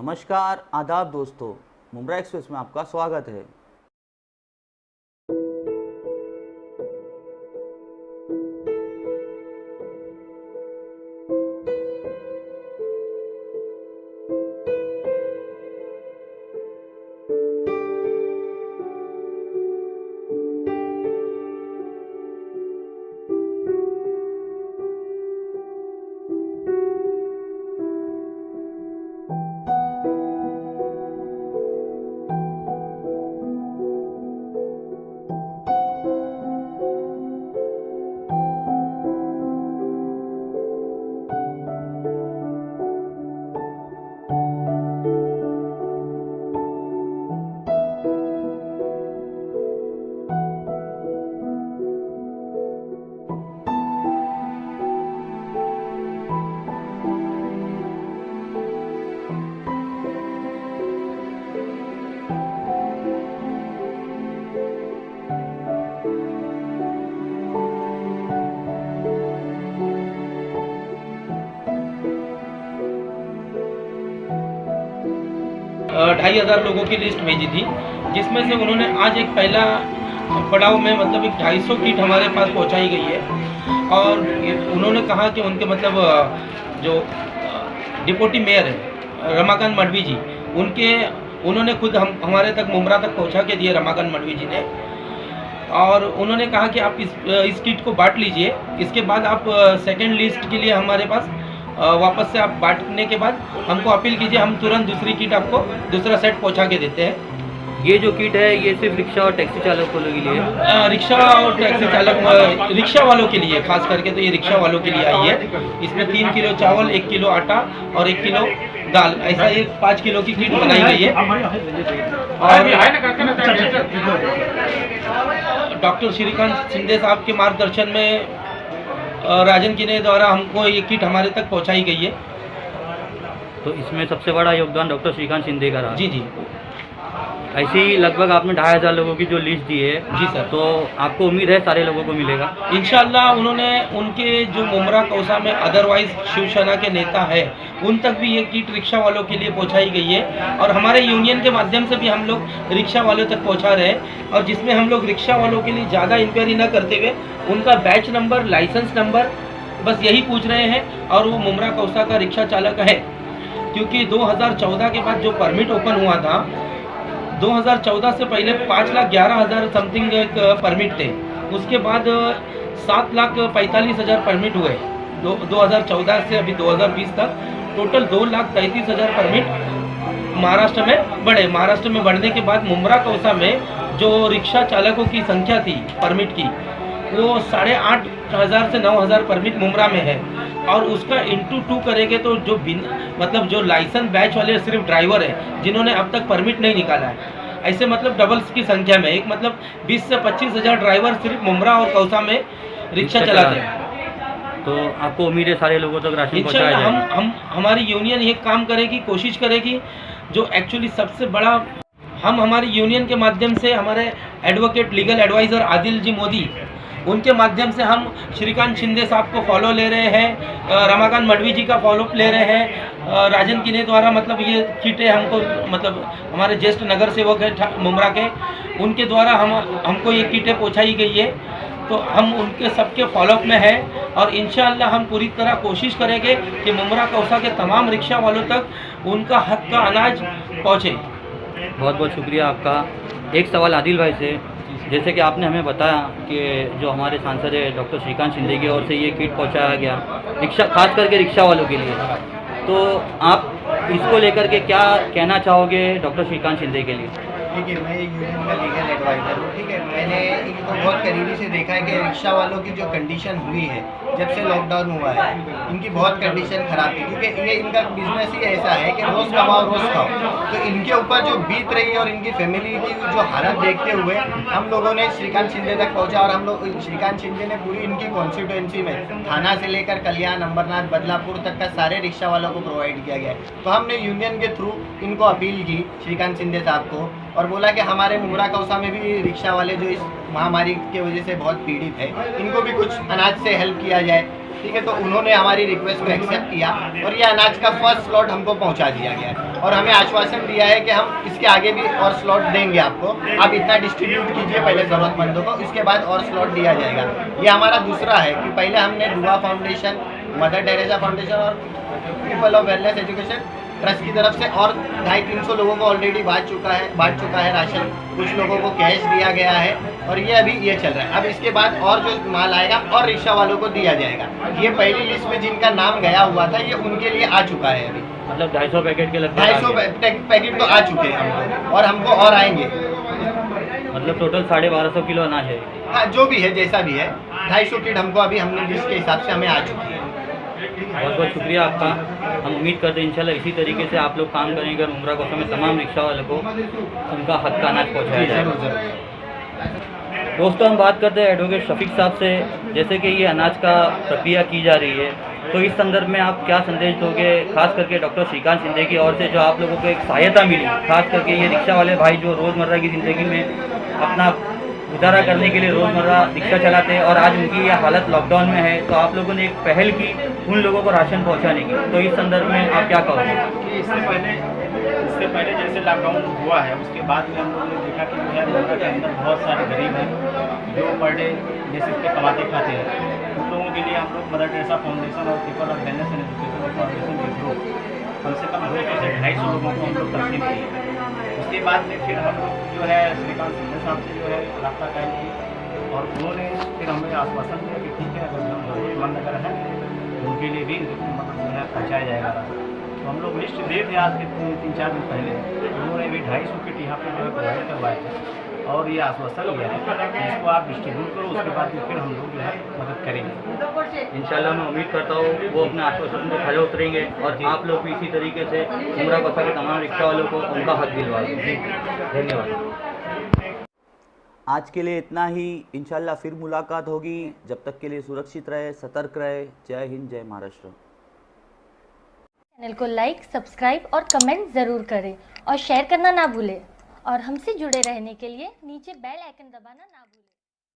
नमस्कार आदाब दोस्तों, मुंब्रा एक्सप्रेस में आपका स्वागत है। ढाई हज़ार लोगों की लिस्ट भेजी थी, जिसमें से उन्होंने आज एक पहला पड़ाव में मतलब एक 250 किट हमारे पास पहुंचाई गई है। और उन्होंने कहा कि उनके मतलब जो डिप्टी मेयर है रमाकांत मडवी जी, उन्होंने खुद हमारे तक मुंब्रा तक पहुंचा के दिए रमाकांत मडवी जी ने। और उन्होंने कहा कि आप इस किट को बांट लीजिए, इसके बाद आप सेकेंड लिस्ट के लिए हमारे पास वापस से आप बांटने के बाद हमको अपील कीजिए, हम तुरंत दूसरी किट आपको दूसरा सेट पहुंचा के देते हैं। ये जो किट है ये सिर्फ रिक्शा और टैक्सी चालकों के लिए है? रिक्शा और टैक्सी चालक, रिक्शा वालों के लिए खास करके तो ये रिक्शा वालों के लिए आई है। इसमें 3 किलो चावल, 1 किलो आटा और 1 किलो दाल, ऐसा ये 5 किलो की किट बनाई गई है। और डॉक्टर श्रीकांत शिंदे साहब के मार्गदर्शन में राजन किने द्वारा हमको ये किट हमारे तक पहुंचाई गई है। तो इसमें सबसे बड़ा योगदान डॉक्टर श्रीकांत शिंदे का रहा। जी जी। ऐसी लगभग आपने 2500 लोगों की जो लिस्ट दी है। जी सर। तो आपको उम्मीद है सारे लोगों को मिलेगा? इंशाल्लाह उन्होंने उनके जो मुंब्रा कौसा में अदरवाइज शिवसेना के नेता है उन तक भी ये किट रिक्शा वालों के लिए पहुंचाई गई है। और हमारे यूनियन के माध्यम से भी हम लोग रिक्शा वालों तक पहुंचा रहे हैं, और जिसमें हम लोग रिक्शा वालों के लिए ज़्यादा इंक्वायरी न करते हुए उनका बैच नंबर, लाइसेंस नंबर बस यही पूछ रहे हैं, और वो मुंब्रा कौसा का रिक्शा चालक है। क्योंकि 2014 के बाद जो परमिट ओपन हुआ था, 2014 से पहले 5,11,000 समथिंग एक परमिट थे, उसके बाद 7,45,000 परमिट हुए 2014 से अभी 2020 तक। टोटल 2,33,000 परमिट महाराष्ट्र में बढ़े। महाराष्ट्र में बढ़ने के बाद मुंब्रा कौसा में जो रिक्शा चालकों की संख्या थी परमिट की, वो 8,500 से 9,000 परमिट मुंब्रा में है। और उसका इंटू 2 करेंगे तो जो मतलब जो लाइसेंस बैच वाले सिर्फ ड्राइवर है जिन्होंने अब तक परमिट नहीं निकाला है, ऐसे मतलब डबल्स की संख्या में एक मतलब 20 से 25,000 ड्राइवर सिर्फ मुंब्रा और कौसा में रिक्शा चलाते हैं। तो आपको उम्मीद है सारे लोगों तक राशन पहुंचाया जाएगा? हम हमारी यूनियन ये काम करेगी, कोशिश करेगी। जो एक्चुअली सबसे बड़ा, हम हमारी यूनियन के माध्यम से हमारे एडवोकेट लीगल एडवाइज़र आदिल जी मोदी, उनके माध्यम से हम श्रीकांत शिंदे साहब को फॉलो ले रहे हैं, रमाकांत मडवी जी का फॉलो ले रहे हैं। राजन किने द्वारा मतलब ये किटें हमको मतलब हमारे ज्येष्ठ नगर सेवक है मुंब्रा के, उनके द्वारा हमको ये किटें पहुंचाई गई है। तो हम उनके सबके फॉलोअप में हैं, और इंशाअल्लाह हम पूरी तरह कोशिश करेंगे कि मुंब्रा कौसा के तमाम रिक्शा वालों तक उनका हक का अनाज पहुँचे। बहुत बहुत शुक्रिया आपका। एक सवाल आदिल भाई से, जैसे कि आपने हमें बताया कि जो हमारे सांसद है डॉक्टर श्रीकांत शिंदे की ओर से ये किट पहुंचाया गया रिक्शा, खास करके रिक्शा वालों के लिए, तो आप इसको लेकर के क्या कहना चाहोगे डॉक्टर श्रीकांत शिंदे के लिए? ठीक है, मैं एक यूनियन का लीगल एडवाइज़र हूँ। ठीक है, मैंने इनको बहुत करीबी से देखा है कि रिक्शा वालों की जो कंडीशन हुई है जब से लॉकडाउन हुआ है, इनकी बहुत कंडीशन ख़राब थी। क्योंकि ये इनका बिजनेस ही ऐसा है कि रोज़ कमाओ रोज़ खाओ। तो इनके ऊपर जो बीत रही है और इनकी फैमिली की जो हालत देखते हुए हम लोगों ने श्रीकांत शिंदे तक पहुँचा, और हम लोग श्रीकांत शिंदे ने पूरी इनकी कॉन्स्टिट्यूएंसी में थाना से लेकर कल्याण, अंबरनाथ, बदलापुर तक का सारे रिक्शा वालों को प्रोवाइड किया गया है। तो हमने यूनियन के थ्रू इनको अपील की श्रीकांत शिंदे साहब को, और बोला कि हमारे मुंब्रा कौसा में भी रिक्शा वाले जो इस महामारी के वजह से बहुत पीड़ित है, इनको भी कुछ अनाज से हेल्प किया जाए, ठीक है। तो उन्होंने हमारी रिक्वेस्ट को एक्सेप्ट किया और ये अनाज का फर्स्ट स्लॉट हमको पहुंचा दिया गया है और हमें आश्वासन दिया है कि हम इसके आगे भी और स्लॉट देंगे आपको, आप इतना डिस्ट्रीब्यूट कीजिए पहले ज़रूरतमंदों को, इसके बाद और स्लॉट दिया जाएगा। ये हमारा दूसरा है कि पहले हमने दुआ फाउंडेशन, मदर टेरेसा फाउंडेशन और people of wellness education trust की तरफ से और 250-300 लोगों को ऑलरेडी बांट चुका है राशन, कुछ लोगों को कैश दिया गया है और ये अभी ये चल रहा है। अब इसके बाद और जो माल आएगा और रिक्शा वालों को दिया जाएगा। ये पहली लिस्ट में जिनका नाम गया हुआ था ये उनके लिए आ चुका है अभी, मतलब 250 पैकेट के लगभग 250 पैकेट तो आ चुके हैं हमको और हमको और आएंगे। मतलब टोटल 1250 किलो अनाज है। हाँ, जो भी है जैसा भी है 250 किट हमको अभी हमने लिस्ट के हिसाब से हमें आ चुकी है। बहुत बहुत शुक्रिया आपका। हम उम्मीद करते हैं इंशाल्लाह इसी तरीके से आप लोग काम करेंगे और मुमरा कोसा में तमाम रिक्शा वालों को उनका हक का अनाज पहुँचाया जाएगा। दोस्तों, हम बात करते हैं एडवोकेट शफीक साहब से। जैसे कि ये अनाज का प्रक्रिया की जा रही है, तो इस संदर्भ में आप क्या संदेश दोगे, खास करके डॉक्टर श्रीकांत शिंदे की ओर से जो आप लोगों को एक सहायता मिली, खास करके ये रिक्शा वाले भाई जो रोज़मर्रा की ज़िंदगी में अपना गुजारा करने के लिए रोज़मर्रा रिक्शा चलाते हैं और आज उनकी ये हालत लॉकडाउन में है, तो आप लोगों ने एक पहल की उन लोगों को राशन पहुंचाने की, तो इस संदर्भ में आप क्या कहोगे? इससे पहले जैसे लॉकडाउन हुआ है उसके बाद में हम लोगों ने देखा कि जो है मुमरा के अंदर बहुत सारे गरीब हैं जो पर डे जैसे पे कमाते खाते हैं। उन लोगों के लिए हम लोग मदर टेरेसा फाउंडेशन और people of wellness and education foundation के थ्रू कम से कम 200 से 250 लोगों को हम लोग तकसीम किए। उसके बाद में फिर हम लोग जो है श्रीकांत शिंदे साहब से जो है रब्ता कायम की और उन्होंने फिर हमें आश्वासन दिया कि ठीक है, अगर हम ज़रूरतमंद अगर हैं तो उनके लिए भी मतलब जो है पहुँचाया जाएगा। तो हम लोग लिस्ट दे थे आज के 3-4 दिन पहले, उन्होंने भी 250 किट यहाँ पर जो है प्रोवाइड करवाए थे और ये आश्वासन दिया है इसको आप डिस्ट्रीब्यूट करो, उसके बाद फिर हम लोग जो है मदद करेंगे। इंशाल्लाह मैं उम्मीद करता हूँ वो अपने आश्वासन पर खड़े उतरेंगे और आप लोग भी इसी तरीके से मुमरा कोसा के तमाम रिक्शा वालों को उनका हक दिलवा देंगे। धन्यवाद। आज के लिए इतना ही। इंशाल्लाह फिर मुलाकात होगी। जब तक के लिए सुरक्षित रहे, सतर्क रहे। जय हिंद, जय महाराष्ट्र। चैनल को लाइक, सब्सक्राइब और कमेंट ज़रूर करें और शेयर करना ना भूलें। और हमसे जुड़े रहने के लिए नीचे बेल आइकन दबाना ना भूलें।